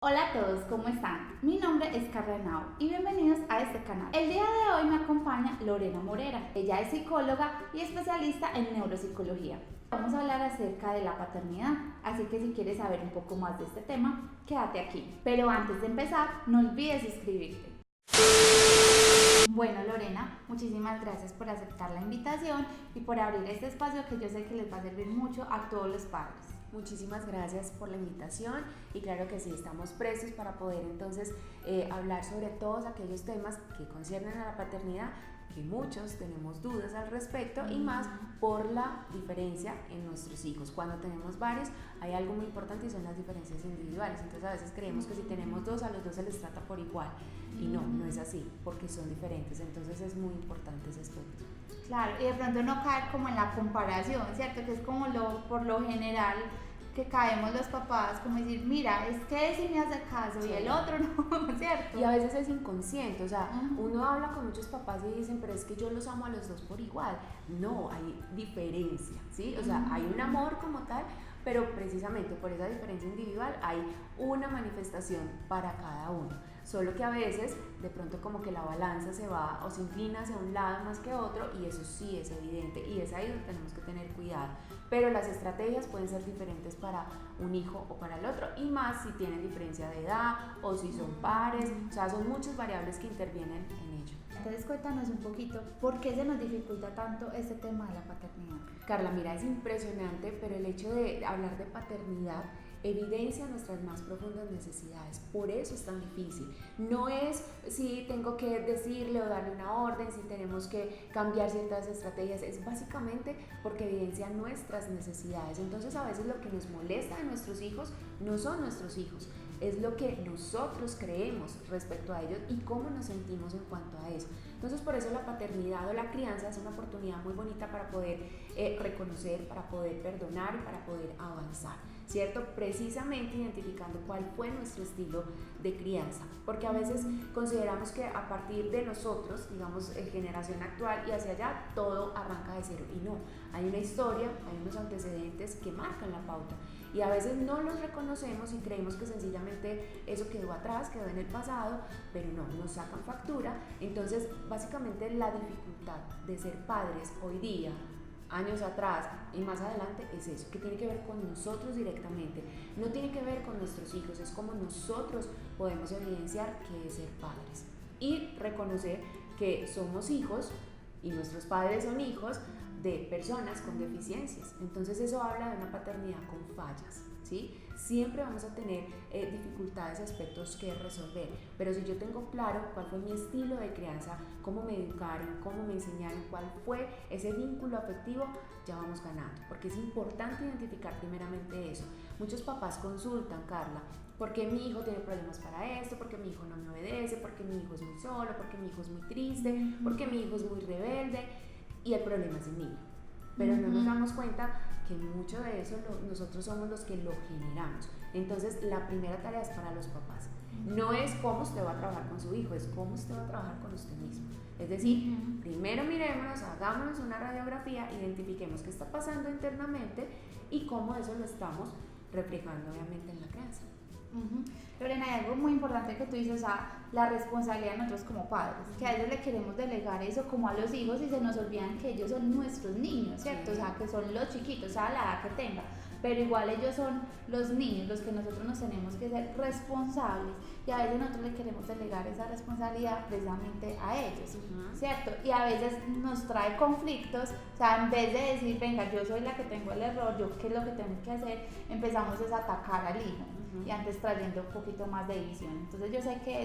Hola a todos, ¿cómo están? Mi nombre es Carla Henao y bienvenidos a este canal. El día de hoy me acompaña Lorena Morera. Ella es psicóloga y especialista en neuropsicología. Vamos a hablar acerca de la paternidad, así que si quieres saber un poco más de este tema, quédate aquí. Pero antes de empezar, no olvides suscribirte. Bueno, Lorena, muchísimas gracias por aceptar la invitación y por abrir este espacio que yo sé que les va a servir mucho a todos los padres. Muchísimas gracias por la invitación y claro que sí, estamos prestos para poder entonces hablar sobre todos aquellos temas que conciernen a la paternidad, que muchos tenemos dudas al respecto y más por la diferencia en nuestros hijos. Cuando tenemos varios hay algo muy importante y son las diferencias individuales, entonces a veces creemos que si tenemos dos, a los dos se les trata por igual y no es así porque son diferentes, entonces es muy importante ese aspecto. Claro, y de pronto no caer como en la comparación, ¿cierto? Que es como por lo general que caemos los papás, como decir, mira, es que si me hace caso y el otro no, ¿cierto? Y a veces es inconsciente, o sea, uno habla con muchos papás y dicen, pero es que yo los amo a los dos por igual. No, hay diferencia, ¿sí? O sea, hay un amor como tal, pero precisamente por esa diferencia individual hay una manifestación para cada uno. Solo que a veces de pronto como que la balanza se va o se inclina hacia un lado más que otro y eso sí es evidente y es ahí donde tenemos que tener cuidado. Pero las estrategias pueden ser diferentes para un hijo o para el otro y más si tienen diferencia de edad o si son pares, o sea, son muchas variables que intervienen en ello. Entonces cuéntanos un poquito, ¿por qué se nos dificulta tanto este tema de la paternidad? Carla, mira, es impresionante, pero el hecho de hablar de paternidad evidencia nuestras más profundas necesidades, por eso es tan difícil. No es si tengo que decirle o darle una orden, si tenemos que cambiar ciertas estrategias, es básicamente porque evidencia nuestras necesidades. Entonces a veces lo que nos molesta de nuestros hijos no son nuestros hijos, es lo que nosotros creemos respecto a ellos y cómo nos sentimos en cuanto a eso. Entonces por eso la paternidad o la crianza es una oportunidad muy bonita para poder reconocer, para poder perdonar y para poder avanzar, ¿cierto? Precisamente identificando cuál fue nuestro estilo de crianza, porque a veces consideramos que a partir de nosotros, digamos, generación actual y hacia allá, todo arranca de cero y no, hay una historia, hay unos antecedentes que marcan la pauta y a veces no los reconocemos y creemos que sencillamente eso quedó atrás, quedó en el pasado, pero no, nos sacan factura. Entonces básicamente la dificultad de ser padres hoy día, años atrás y más adelante es eso, que tiene que ver con nosotros directamente, no tiene que ver con nuestros hijos, es como nosotros podemos evidenciar qué es ser padres y reconocer que somos hijos y nuestros padres son hijos de personas con deficiencias. Entonces eso habla de una paternidad con fallas, ¿sí? Siempre vamos a tener dificultades y aspectos que resolver, pero si yo tengo claro cuál fue mi estilo de crianza, cómo me educaron, cómo me enseñaron, cuál fue ese vínculo afectivo, ya vamos ganando, porque es importante identificar primeramente eso. Muchos papás consultan, Carla, ¿por qué mi hijo tiene problemas para esto? ¿Por qué mi hijo no me obedece? ¿Por qué mi hijo es muy solo? ¿Por qué mi hijo es muy triste? ¿Por qué mi hijo es muy rebelde? Y el problema es el niño, pero no nos damos cuenta que mucho de eso nosotros somos los que lo generamos. Entonces la primera tarea es para los papás, no es cómo usted va a trabajar con su hijo, es cómo usted va a trabajar con usted mismo. Es decir, primero mirémonos, hagámonos una radiografía, identifiquemos qué está pasando internamente y cómo eso lo estamos reflejando obviamente en la crianza. Lorena, hay algo muy importante que tú dices, o sea, la responsabilidad de nosotros como padres, que a ellos le queremos delegar eso como a los hijos y se nos olvidan que ellos son nuestros niños, ¿cierto? Sí. O sea, que son los chiquitos, o sea, la edad que tenga, pero igual ellos son los niños, los que nosotros nos tenemos que ser responsables y a veces nosotros le queremos delegar esa responsabilidad precisamente a ellos, ¿cierto? Y a veces nos trae conflictos, o sea, en vez de decir, venga, yo soy la que tengo el error, yo qué es lo que tengo que hacer, empezamos a atacar al hijo. Y antes trayendo un poquito más de división. Entonces yo sé que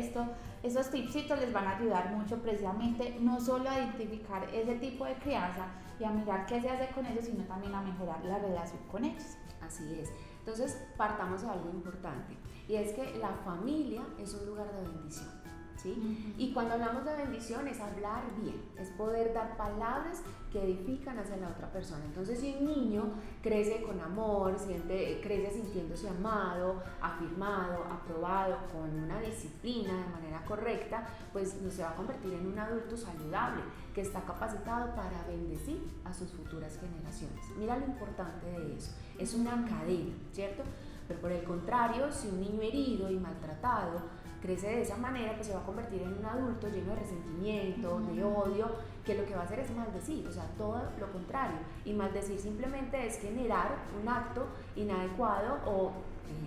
esos tipsitos les van a ayudar mucho precisamente no solo a identificar ese tipo de crianza y a mirar qué se hace con ellos, sino también a mejorar la relación con ellos. Así es. Entonces partamos de algo importante y es que la familia es un lugar de bendición, ¿sí? Y cuando hablamos de bendición es hablar bien, es poder dar palabras que edifican hacia la otra persona. Entonces si un niño crece con amor, crece sintiéndose amado, afirmado, aprobado, con una disciplina de manera correcta, pues no se va a convertir en un adulto saludable que está capacitado para bendecir a sus futuras generaciones. Mira lo importante de eso, es una cadena, ¿cierto? Pero por el contrario, si un niño herido y maltratado crece de esa manera, pues se va a convertir en un adulto lleno de resentimiento, de odio, que lo que va a hacer es maldecir, o sea, todo lo contrario. Y maldecir simplemente es generar un acto inadecuado o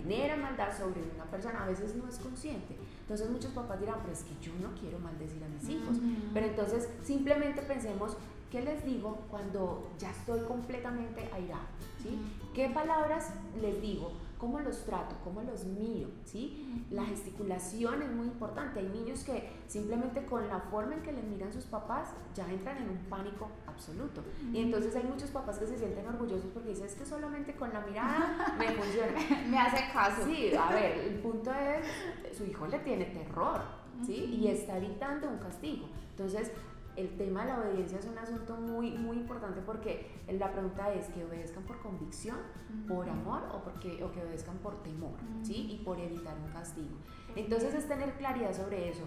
genera maldad sobre una persona, a veces no es consciente. Entonces muchos papás dirán, pero es que yo no quiero maldecir a mis hijos. Pero entonces simplemente pensemos, ¿qué les digo cuando ya estoy completamente airado? ¿Sí? ¿Qué palabras les digo? ¿Cómo los trato? ¿Cómo los miro? ¿Sí? La gesticulación es muy importante. Hay niños que simplemente con la forma en que les miran sus papás ya entran en un pánico absoluto. Y entonces hay muchos papás que se sienten orgullosos porque dicen, es que solamente con la mirada me funciona. Me hace caso. Sí, a ver, el punto es, su hijo le tiene terror, ¿sí? Y está evitando un castigo. Entonces, el tema de la obediencia es un asunto muy, muy importante porque la pregunta es que obedezcan por convicción, por amor o que obedezcan por temor, ¿sí? Y por evitar un castigo. Entonces es tener claridad sobre eso.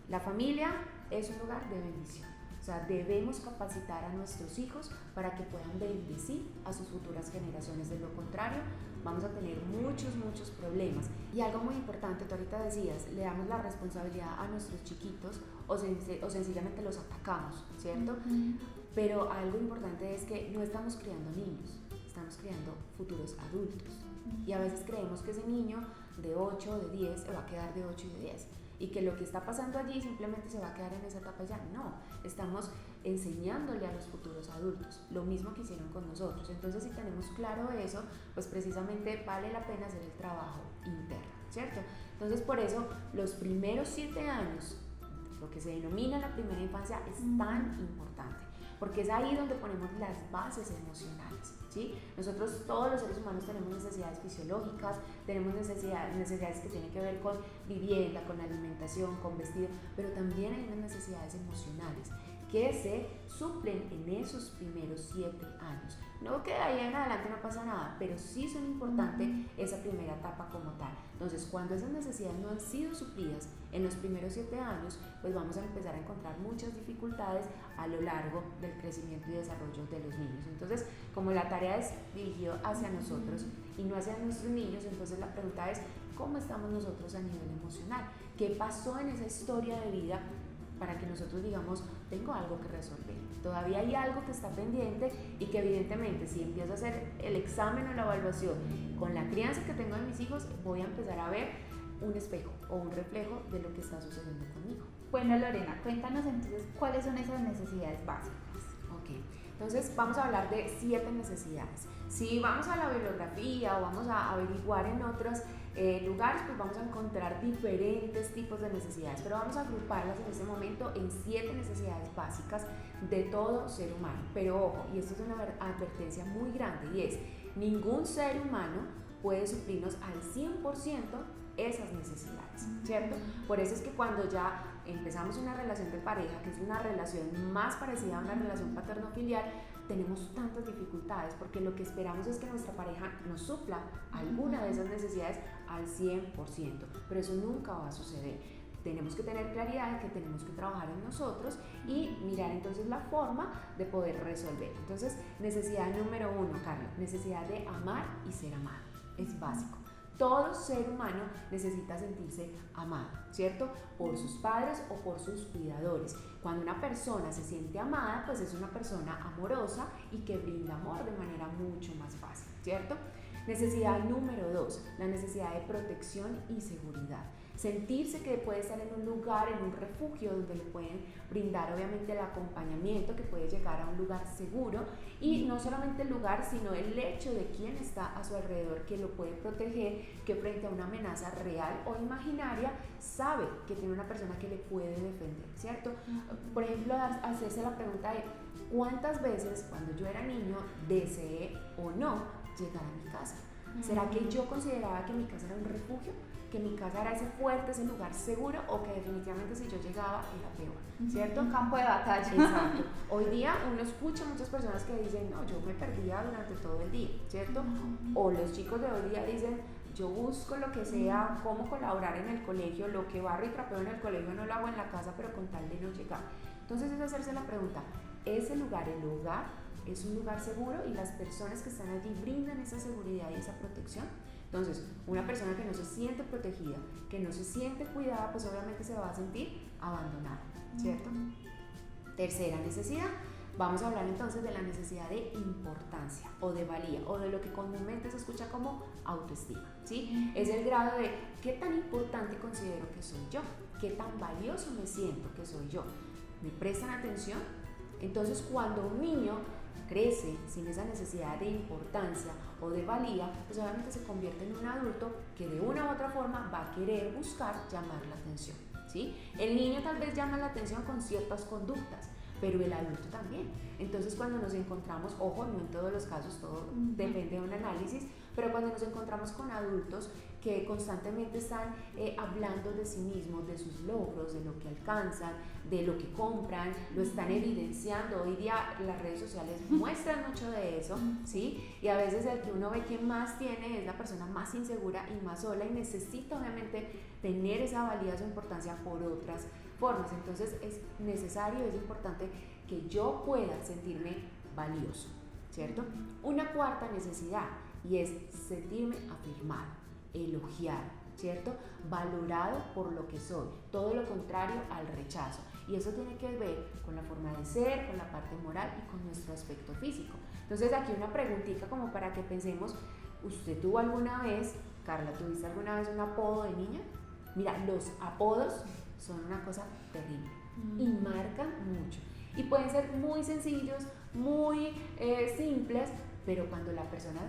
La familia es un lugar de bendición. O sea, debemos capacitar a nuestros hijos para que puedan bendecir a sus futuras generaciones. De lo contrario, vamos a tener muchos problemas. Y algo muy importante, tú ahorita decías, le damos la responsabilidad a nuestros chiquitos o sencillamente los atacamos, ¿cierto? Pero algo importante es que no estamos criando niños, estamos criando futuros adultos. Y a veces creemos que ese niño de 8, de 10, se va a quedar de 8 y de 10. Y que lo que está pasando allí simplemente se va a quedar en esa etapa ya. No, estamos enseñándole a los futuros adultos lo mismo que hicieron con nosotros. Entonces, si tenemos claro eso, pues precisamente vale la pena hacer el trabajo interno, ¿cierto? Entonces, por eso los primeros 7 años, lo que se denomina la primera infancia, es tan importante, porque es ahí donde ponemos las bases emocionales, ¿sí? Nosotros, todos los seres humanos, tenemos necesidades fisiológicas, tenemos necesidades que tienen que ver con vivienda, con alimentación, con vestido, pero también hay unas necesidades emocionales que se suplen en esos primeros 7 años. No que de ahí en adelante no pasa nada, pero sí son importantes esa primera etapa como tal. Entonces, cuando esas necesidades no han sido suplidas en los primeros 7 años, pues vamos a empezar a encontrar muchas dificultades a lo largo del crecimiento y desarrollo de los niños. Entonces, como la tarea es dirigida hacia nosotros y no hacia nuestros niños, entonces la pregunta es, ¿cómo estamos nosotros a nivel emocional? ¿Qué pasó en esa historia de vida para que nosotros digamos, tengo algo que resolver? Todavía hay algo que está pendiente y que evidentemente si empiezo a hacer el examen o la evaluación con la crianza que tengo de mis hijos, voy a empezar a ver un espejo o un reflejo de lo que está sucediendo conmigo. Bueno, Lorena, cuéntanos entonces cuáles son esas necesidades básicas. Ok, entonces vamos a hablar de 7 necesidades. Si vamos a la bibliografía o vamos a averiguar en otros lugares, pues vamos a encontrar diferentes tipos de necesidades, pero vamos a agruparlas en este momento en 7 necesidades básicas de todo ser humano. Pero ojo, y esto es una advertencia muy grande, y es, ningún ser humano puede suplirnos al 100% esas necesidades, ¿cierto? Por eso es que cuando ya empezamos una relación de pareja, que es una relación más parecida a una relación paterno-filial, tenemos tantas dificultades porque lo que esperamos es que nuestra pareja nos supla alguna de esas necesidades al 100%, pero eso nunca va a suceder. Tenemos que tener claridad de que tenemos que trabajar en nosotros y mirar entonces la forma de poder resolver. Entonces, necesidad número 1, Carla, necesidad de amar y ser amado. Es básico. Todo ser humano necesita sentirse amado, ¿cierto? Por sus padres o por sus cuidadores. Cuando una persona se siente amada, pues es una persona amorosa y que brinda amor de manera mucho más fácil, ¿cierto? Necesidad número 2, la necesidad de protección y seguridad. Sentirse que puede estar en un lugar, en un refugio donde le pueden brindar obviamente el acompañamiento, que puede llegar a un lugar seguro, y no solamente el lugar, sino el hecho de quién está a su alrededor que lo puede proteger, que frente a una amenaza real o imaginaria sabe que tiene una persona que le puede defender, ¿cierto? Por ejemplo, hacerse la pregunta de ¿cuántas veces cuando yo era niño deseé o no llegar a mi casa? ¿Será que yo consideraba que mi casa era un refugio? ¿Que mi casa era ese fuerte, ese lugar seguro? ¿O que definitivamente si yo llegaba era peor? ¿Cierto? Un campo de batalla. Exacto. Hoy día uno escucha muchas personas que dicen, no, yo me perdía durante todo el día, ¿cierto? O los chicos de hoy día dicen, yo busco lo que sea, cómo colaborar en el colegio, lo que barro y trapeo en el colegio no lo hago en la casa, pero con tal de no llegar. Entonces es hacerse la pregunta, ¿ese lugar, el hogar, es un lugar seguro y las personas que están allí brindan esa seguridad y esa protección? Entonces, una persona que no se siente protegida, que no se siente cuidada, pues obviamente se va a sentir abandonada, ¿cierto? Tercera necesidad. Vamos a hablar entonces de la necesidad de importancia o de valía o de lo que comúnmente se escucha como autoestima, ¿sí? Es el grado de qué tan importante considero que soy yo, qué tan valioso me siento que soy yo. ¿Me prestan atención? Entonces, cuando un niño crece sin esa necesidad de importancia o de valía, pues obviamente se convierte en un adulto que de una u otra forma va a querer buscar llamar la atención, ¿sí? El niño tal vez llama la atención con ciertas conductas, pero el adulto también. Entonces, cuando nos encontramos, ojo, no en todos los casos, todo depende de un análisis, pero cuando nos encontramos con adultos que constantemente están hablando de sí mismos, de sus logros, de lo que alcanzan, de lo que compran, lo están evidenciando. Hoy día las redes sociales muestran mucho de eso, ¿sí? Y a veces el que uno ve que más tiene es la persona más insegura y más sola y necesita obviamente tener esa valía, su importancia por otras formas. Entonces es necesario, es importante que yo pueda sentirme valioso, ¿cierto? Una cuarta necesidad y es sentirme afirmado, elogiado, ¿cierto? Valorado por lo que soy, todo lo contrario al rechazo. Y eso tiene que ver con la forma de ser, con la parte moral y con nuestro aspecto físico. Entonces aquí una preguntita como para que pensemos, ¿usted tuvo alguna vez, Carla, tuviste alguna vez un apodo de niña? Mira, los apodos son una cosa terrible y marcan mucho. Y pueden ser muy sencillos, muy simples, pero cuando la persona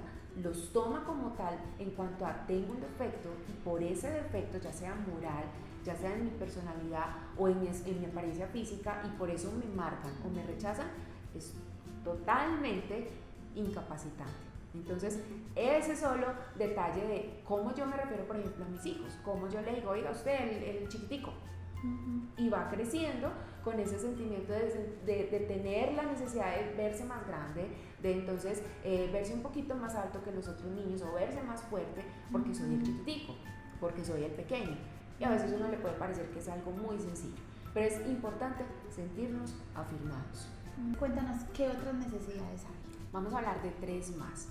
los toma como tal en cuanto a tengo un defecto y por ese defecto, ya sea moral, ya sea en mi personalidad o en mi apariencia física y por eso me marcan o me rechazan, es totalmente incapacitante. Entonces, ese solo detalle de cómo yo me refiero, por ejemplo, a mis hijos, cómo yo le digo, oiga, usted, el chiquitico, y va creciendo con ese sentimiento de tener la necesidad de verse más grande, de entonces verse un poquito más alto que los otros niños o verse más fuerte porque soy el chiquitico, porque soy el pequeño. Y a veces a uno le puede parecer que es algo muy sencillo, pero es importante sentirnos afirmados. Cuéntanos, ¿qué otras necesidades hay? Vamos a hablar de 3 más.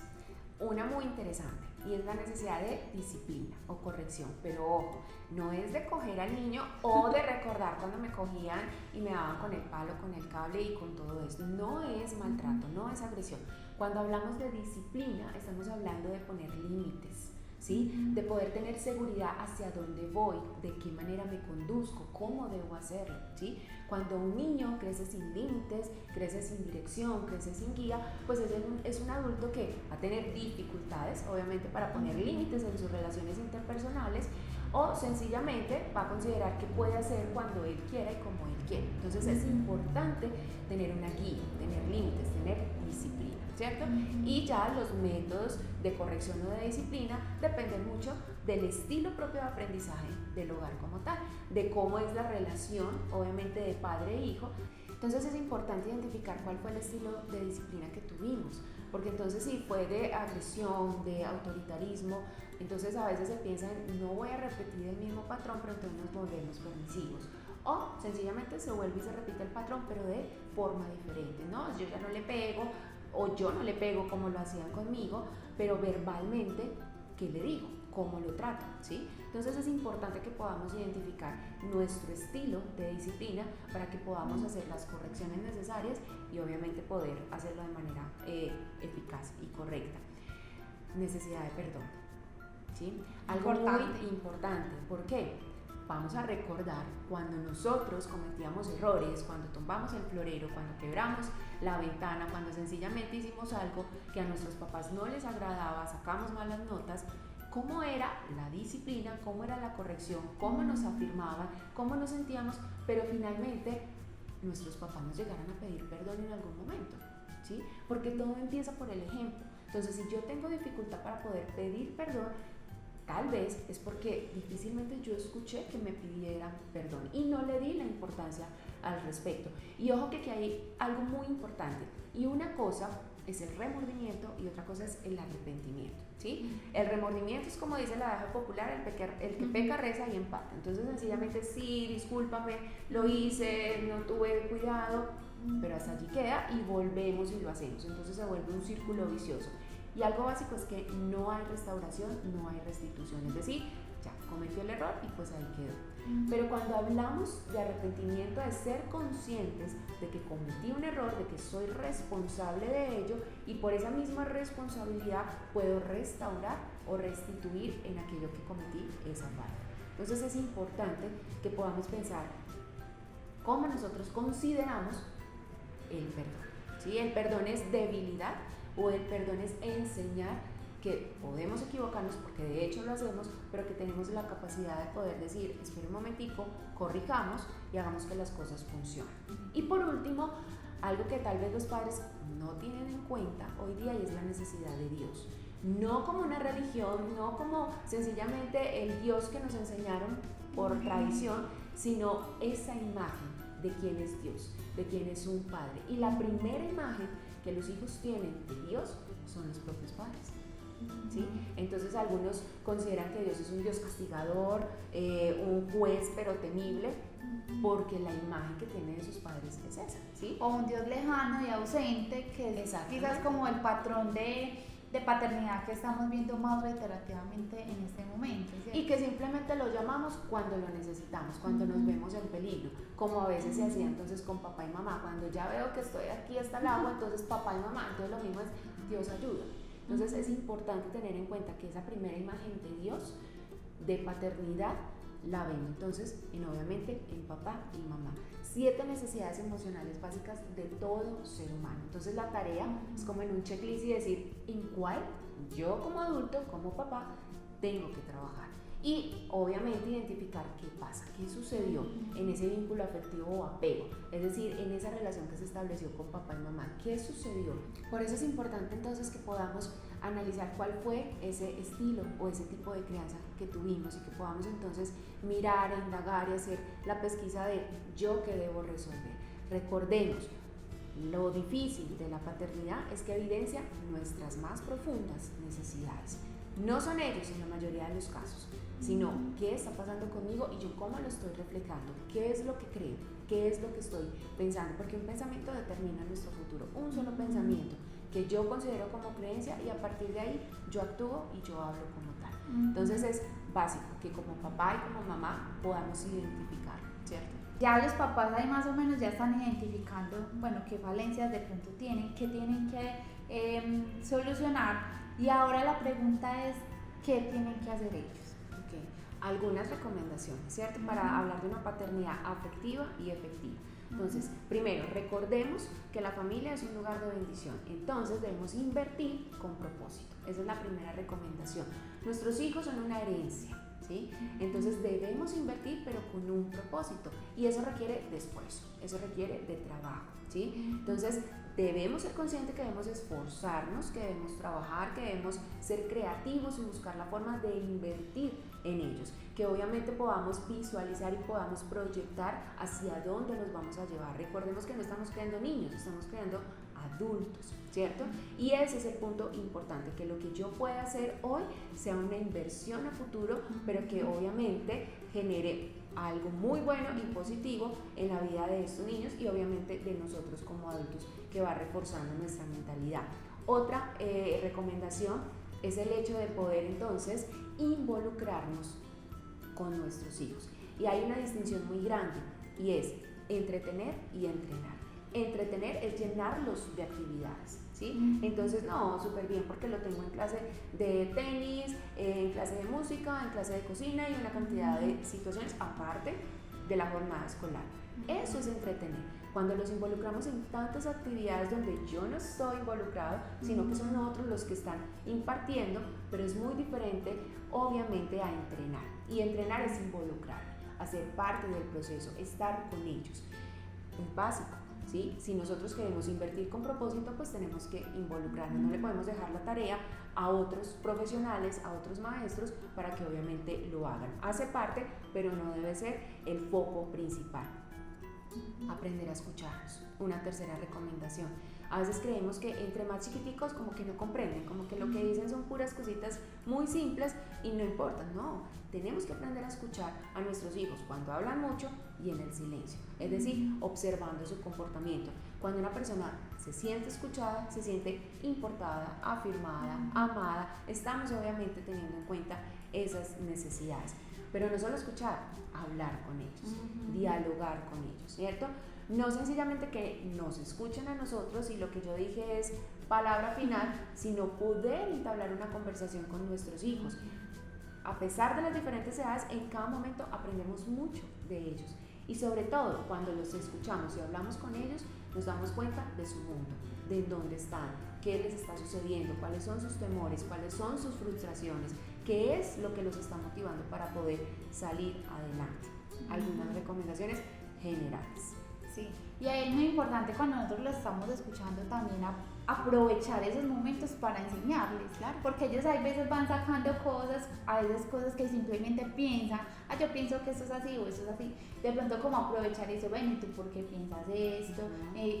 Una muy interesante y es la necesidad de disciplina o corrección, pero ojo, no es de coger al niño o de recordar cuando me cogían y me daban con el palo, con el cable y con todo esto. No es maltrato, no es agresión. Cuando hablamos de disciplina estamos hablando de poner límites, ¿sí? De poder tener seguridad hacia dónde voy, de qué manera me conduzco, cómo debo hacerlo, ¿sí? Cuando un niño crece sin límites, crece sin dirección, crece sin guía, pues es un adulto que va a tener dificultades, obviamente, para poner límites en sus relaciones interpersonales o sencillamente va a considerar que puede hacer cuando él quiera y como él quiere. Entonces es importante tener una guía, tener límites, tener disciplina, ¿cierto? Y ya los métodos de corrección o de disciplina dependen mucho del estilo propio de aprendizaje del hogar como tal, de cómo es la relación, obviamente, de padre e hijo. Entonces es importante identificar cuál fue el estilo de disciplina que tuvimos, porque entonces si fue de agresión, de autoritarismo, entonces a veces se piensa en no voy a repetir el mismo patrón, pero entonces nos volvemos permisivos. O sencillamente se vuelve y se repite el patrón, pero de forma diferente, ¿no? Yo ya no le pego, o yo no le pego como lo hacían conmigo, pero verbalmente, ¿qué le digo? ¿Cómo lo trato? ¿Sí? Entonces es importante que podamos identificar nuestro estilo de disciplina para que podamos hacer las correcciones necesarias y obviamente poder hacerlo de manera eficaz y correcta. Necesidad de perdón, ¿sí? Algo muy importante. ¿Por qué? Vamos a recordar cuando nosotros cometíamos errores, cuando tumbamos el florero, cuando quebramos la ventana, cuando sencillamente hicimos algo que a nuestros papás no les agradaba, sacamos malas notas, cómo era la disciplina, cómo era la corrección, cómo nos afirmaban, cómo nos sentíamos, pero finalmente nuestros papás nos llegaron a pedir perdón en algún momento, ¿sí? Porque todo empieza por el ejemplo. Entonces, si yo tengo dificultad para poder pedir perdón, tal vez es porque difícilmente yo escuché que me pidieran perdón y no le di la importancia al respecto. Y ojo que aquí hay algo muy importante, y una cosa es el remordimiento y otra cosa es el arrepentimiento, ¿sí? El remordimiento es, como dice la vieja popular, el que peca, reza y empata. Entonces sencillamente sí, discúlpame, lo hice, no tuve cuidado, pero hasta allí queda y volvemos y lo hacemos. Entonces se vuelve un círculo vicioso. Y algo básico es que no hay restauración, no hay restitución, es decir, ya cometió el error y pues ahí quedó. Pero cuando hablamos de arrepentimiento, de ser conscientes de que cometí un error, de que soy responsable de ello y por esa misma responsabilidad puedo restaurar o restituir en aquello que cometí esa falta. Entonces es importante que podamos pensar cómo nosotros consideramos el perdón. ¿Sí? El perdón es debilidad o el perdón es enseñar que podemos equivocarnos, porque de hecho lo hacemos, pero que tenemos la capacidad de poder decir, espera un momentico, corrijamos y hagamos que las cosas funcionen. Y por último, algo que tal vez los padres no tienen en cuenta hoy día y es la necesidad de Dios. No como una religión, no como sencillamente el Dios que nos enseñaron por tradición, sino esa imagen de quién es Dios, de quién es un padre. Y la primera imagen que los hijos tienen de Dios son los propios padres. ¿Sí? Entonces algunos consideran que Dios es un Dios castigador, un juez pero temible, porque la imagen que tienen de sus padres es esa, ¿sí? O un Dios lejano y ausente, que es quizás como el patrón de paternidad que estamos viendo más reiterativamente en este momento, ¿cierto? Y que simplemente lo llamamos cuando lo necesitamos, cuando nos vemos en peligro, como a veces se hacía entonces con papá y mamá. Cuando ya veo que estoy aquí hasta el agua, entonces papá y mamá, entonces lo mismo es Dios ayuda. Entonces es importante tener en cuenta que esa primera imagen de Dios, de paternidad, la ven entonces obviamente en papá y mamá. 7 necesidades emocionales básicas de todo ser humano. Entonces la tarea es como en un checklist y decir en cuál yo como adulto, como papá, tengo que trabajar. Y obviamente identificar qué pasa, qué sucedió en ese vínculo afectivo o apego, es decir, en esa relación que se estableció con papá y mamá, qué sucedió. Por eso es importante entonces que podamos analizar cuál fue ese estilo o ese tipo de crianza que tuvimos y que podamos entonces mirar, indagar y hacer la pesquisa de yo qué debo resolver. Recordemos, lo difícil de la paternidad es que evidencia nuestras más profundas necesidades. No son ellos en la mayoría de los casos, sino qué está pasando conmigo y yo cómo lo estoy reflejando, qué es lo que creo, qué es lo que estoy pensando, porque un pensamiento determina nuestro futuro, un solo pensamiento que yo considero como creencia y a partir de ahí yo actúo y yo hablo como tal. Entonces es básico que como papá y como mamá podamos identificar, ¿cierto? Ya los papás ahí más o menos ya están identificando, bueno, qué falencias de pronto tienen, qué tienen que solucionar. Y ahora la pregunta es, ¿qué tienen que hacer ellos? Okay. Algunas recomendaciones, ¿cierto? Para hablar de una paternidad afectiva y efectiva. Entonces, primero, recordemos que la familia es un lugar de bendición. Entonces, debemos invertir con propósito. Esa es la primera recomendación. Nuestros hijos son una herencia, ¿sí? Entonces, debemos invertir, pero con un propósito. Y eso requiere de esfuerzo, eso requiere de trabajo, ¿sí? Entonces, debemos ser conscientes que debemos esforzarnos, que debemos trabajar, que debemos ser creativos y buscar la forma de invertir en ellos, que obviamente podamos visualizar y podamos proyectar hacia dónde nos vamos a llevar. Recordemos que no estamos creando niños, estamos creando adultos, ¿cierto? Y ese es el punto importante, que lo que yo pueda hacer hoy sea una inversión a futuro, pero que obviamente genere algo muy bueno y positivo en la vida de estos niños y obviamente de nosotros como adultos, que va reforzando nuestra mentalidad. Otra recomendación es el hecho de poder entonces involucrarnos con nuestros hijos. Y hay una distinción muy grande y es entretener y entrenar. Entretener es llenarlos de actividades, ¿sí? Entonces, no, súper bien porque lo tengo en clase de tenis, en clase de música, en clase de cocina y una cantidad de situaciones aparte de la jornada escolar. Eso es entretener. Cuando los involucramos en tantas actividades donde yo no estoy involucrado, sino que son otros los que están impartiendo, pero es muy diferente, obviamente, a entrenar. Y entrenar es involucrar, hacer parte del proceso, estar con ellos. Es básico. ¿Sí? Si nosotros queremos invertir con propósito, pues tenemos que involucrarnos, no le podemos dejar la tarea a otros profesionales, a otros maestros, para que obviamente lo hagan. Hace parte, pero no debe ser el foco principal. Aprender a escucharnos. Una tercera recomendación. A veces creemos que entre más chiquiticos como que no comprenden, como que lo que dicen son puras cositas muy simples y no importan. No, tenemos que aprender a escuchar a nuestros hijos cuando hablan mucho y en el silencio, es decir, observando su comportamiento. Cuando una persona se siente escuchada, se siente importada, afirmada, amada, estamos obviamente teniendo en cuenta esas necesidades. Pero no solo escuchar, hablar con ellos, dialogar con ellos, ¿cierto? No sencillamente que nos escuchen a nosotros y lo que yo dije es palabra final, sino poder entablar una conversación con nuestros hijos. A pesar de las diferentes edades, en cada momento aprendemos mucho de ellos. Y sobre todo, cuando los escuchamos y hablamos con ellos, nos damos cuenta de su mundo, de dónde están, qué les está sucediendo, cuáles son sus temores, cuáles son sus frustraciones, qué es lo que los está motivando para poder salir adelante. Algunas recomendaciones generales. Sí, y ahí es muy importante cuando nosotros lo estamos escuchando también aprovechar esos momentos para enseñarles, Claro. porque ellos a veces van sacando cosas, a veces cosas que simplemente piensan, yo pienso que esto es así o esto es así, de pronto como aprovechar eso, bueno, ¿y tú por qué piensas esto?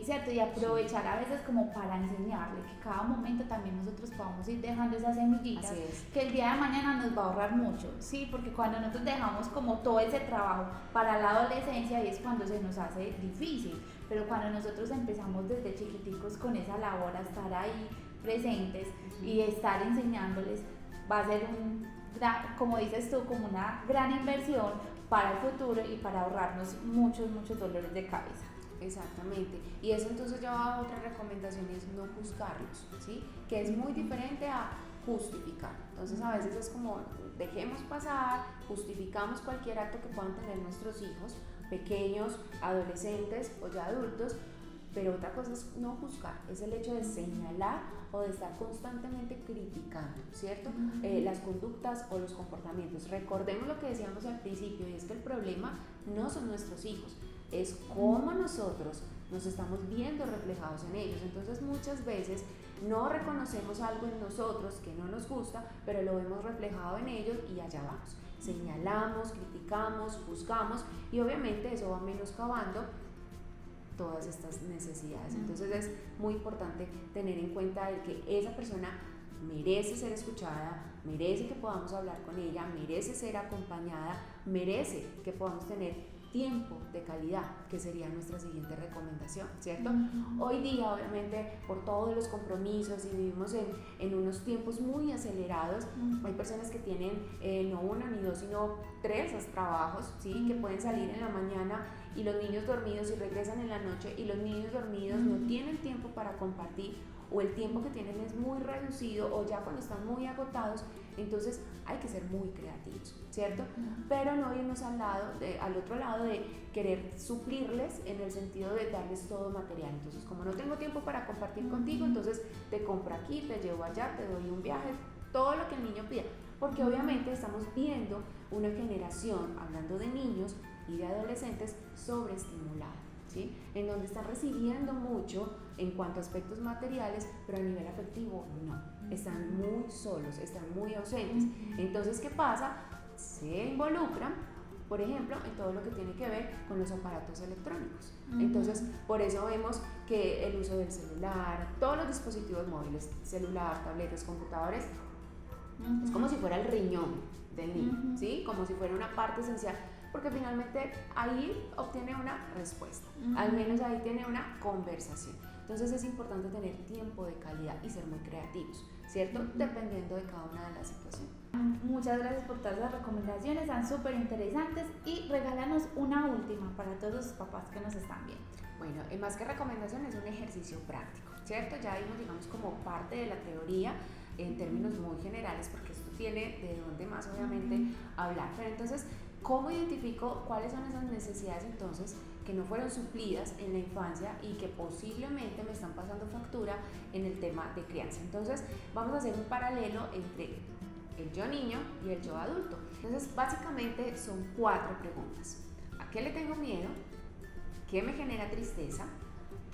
¿Cierto? Y aprovechar a veces como para enseñarle, que cada momento también nosotros podamos ir dejando esas semillitas, que el día de mañana nos va a ahorrar mucho, ¿sí? Porque cuando nosotros dejamos como todo ese trabajo para la adolescencia, ahí es cuando se nos hace difícil, pero cuando nosotros empezamos desde chiquiticos con esa labor a estar ahí presentes y estar enseñándoles, va a ser como dices tú, como una gran inversión para el futuro y para ahorrarnos muchos dolores de cabeza. Exactamente, y eso entonces lleva a otra recomendación, es no juzgarlos, ¿sí? Que es muy diferente a justificar. Entonces a veces es como dejemos pasar, justificamos cualquier acto que puedan tener nuestros hijos, pequeños, adolescentes o ya adultos, pero otra cosa es no juzgar, es el hecho de señalar o de estar constantemente criticando, ¿cierto? Las conductas o los comportamientos. Recordemos lo que decíamos al principio, y es que el problema no son nuestros hijos, es cómo nosotros nos estamos viendo reflejados en ellos. Entonces muchas veces no reconocemos algo en nosotros que no nos gusta, pero lo vemos reflejado en ellos y allá vamos. Señalamos, criticamos, juzgamos y obviamente eso va menoscabando todas estas necesidades. Entonces es muy importante tener en cuenta el que esa persona merece ser escuchada, merece que podamos hablar con ella, merece ser acompañada, merece que podamos tener tiempo de calidad, que sería nuestra siguiente recomendación, ¿cierto? Hoy día, obviamente, por todos los compromisos y vivimos en unos tiempos muy acelerados, hay personas que tienen no uno ni dos, sino 3 trabajos, ¿sí? Que pueden salir en la mañana y los niños dormidos y regresan en la noche y los niños dormidos no tienen tiempo para compartir, o el tiempo que tienen es muy reducido, o ya cuando están muy agotados, entonces hay que ser muy creativos, ¿cierto? Pero no irnos al otro lado de querer suplirles en el sentido de darles todo material. Entonces, como no tengo tiempo para compartir contigo, entonces te compro aquí, te llevo allá, te doy un viaje, todo lo que el niño pida, porque obviamente estamos viendo una generación, hablando de niños y de adolescentes, sobreestimulada, ¿sí? En donde están recibiendo mucho en cuanto a aspectos materiales, pero a nivel afectivo no, están muy solos, están muy ausentes. Entonces, ¿qué pasa? Se involucran, por ejemplo, en todo lo que tiene que ver con los aparatos electrónicos. Entonces, por eso vemos que el uso del celular, todos los dispositivos móviles, celular, tabletas, computadores, es como si fuera el riñón del niño, ¿sí? Como si fuera una parte esencial, porque finalmente ahí obtiene una respuesta, al menos ahí tiene una conversación. Entonces es importante tener tiempo de calidad y ser muy creativos, ¿cierto? Dependiendo de cada una de las situaciones. Muchas gracias por todas las recomendaciones, están súper interesantes, y regálanos una última para todos los papás que nos están viendo. Bueno, más que recomendación es un ejercicio práctico, ¿cierto? Ya vimos, digamos, como parte de la teoría en términos muy generales, porque esto tiene de dónde más obviamente hablar, pero entonces, ¿cómo identifico cuáles son esas necesidades entonces que no fueron suplidas en la infancia y que posiblemente me están pasando factura en el tema de crianza? Entonces vamos a hacer un paralelo entre el yo niño y el yo adulto. Entonces básicamente son 4 preguntas. ¿A qué le tengo miedo? ¿Qué me genera tristeza?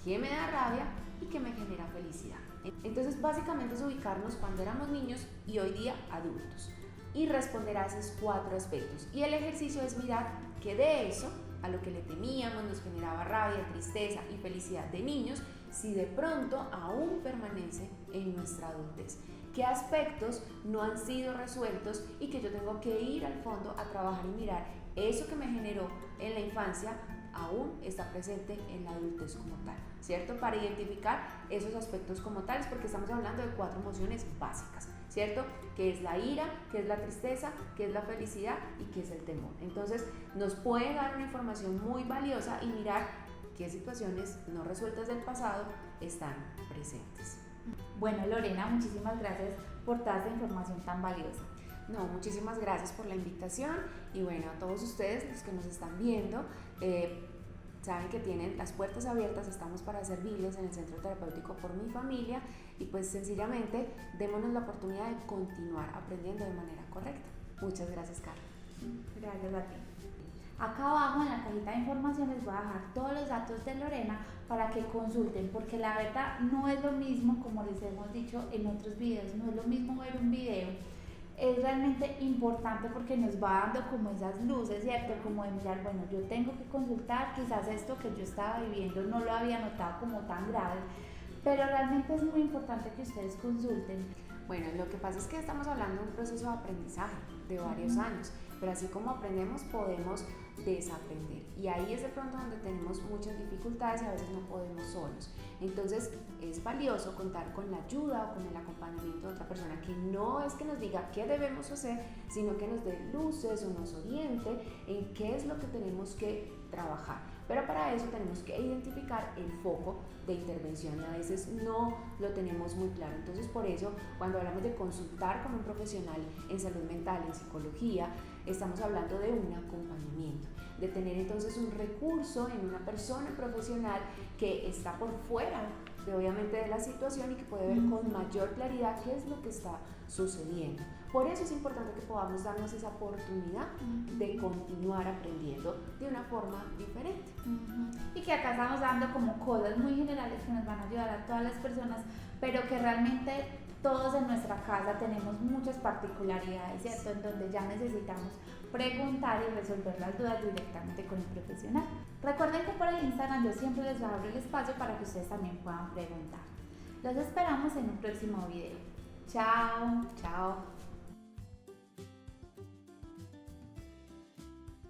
¿Qué me da rabia? ¿Y qué me genera felicidad? Entonces básicamente es ubicarnos cuando éramos niños y hoy día adultos y responder a esos 4 aspectos. Y el ejercicio es mirar que de eso, a lo que le temíamos, nos generaba rabia, tristeza y felicidad de niños, si de pronto aún permanece en nuestra adultez. ¿Qué aspectos no han sido resueltos y que yo tengo que ir al fondo a trabajar y mirar eso que me generó en la infancia aún está presente en la adultez como tal, ¿cierto? Para identificar esos aspectos como tales, porque estamos hablando de 4 emociones básicas, ¿cierto? Que es la ira, que es la tristeza, que es la felicidad y que es el temor. Entonces nos puede dar una información muy valiosa y mirar qué situaciones no resueltas del pasado están presentes. Bueno, Lorena, muchísimas gracias por toda esta información tan valiosa. No, muchísimas gracias por la invitación y bueno, a todos ustedes los que nos están viendo, saben que tienen las puertas abiertas, estamos para servirles en el Centro Terapéutico Por Mi Familia y pues sencillamente démonos la oportunidad de continuar aprendiendo de manera correcta. Muchas gracias, Carla. Gracias a ti. Acá abajo en la cajita de información les voy a dejar todos los datos de Lorena para que consulten, porque la verdad no es lo mismo, como les hemos dicho en otros videos, no es lo mismo ver un video. Es realmente importante porque nos va dando como esas luces, ¿cierto? Como de mirar, bueno, yo tengo que consultar, quizás esto que yo estaba viviendo no lo había notado como tan grave, pero realmente es muy importante que ustedes consulten. Bueno, lo que pasa es que estamos hablando de un proceso de aprendizaje de varios años, pero así como aprendemos podemos desaprender y ahí es de pronto donde tenemos muchas dificultades y a veces no podemos solos. Entonces es valioso contar con la ayuda o con el acompañamiento de otra persona que no es que nos diga qué debemos hacer, sino que nos dé luces o nos oriente en qué es lo que tenemos que trabajar. Pero para eso tenemos que identificar el foco de intervención y a veces no lo tenemos muy claro. Entonces por eso cuando hablamos de consultar con un profesional en salud mental, en psicología, estamos hablando de un acompañamiento, de tener entonces un recurso en una persona profesional que está por fuera obviamente de la situación y que puede ver con mayor claridad qué es lo que está sucediendo. Por eso es importante que podamos darnos esa oportunidad de continuar aprendiendo de una forma diferente. Y que acá estamos dando como cosas muy generales que nos van a ayudar a todas las personas, pero que realmente todos en nuestra casa tenemos muchas particularidades, ¿cierto? En donde ya necesitamos preguntar y resolver las dudas directamente con el profesional. Recuerden que por el Instagram yo siempre les abro el espacio para que ustedes también puedan preguntar. Los esperamos en un próximo video. Chao. Chao.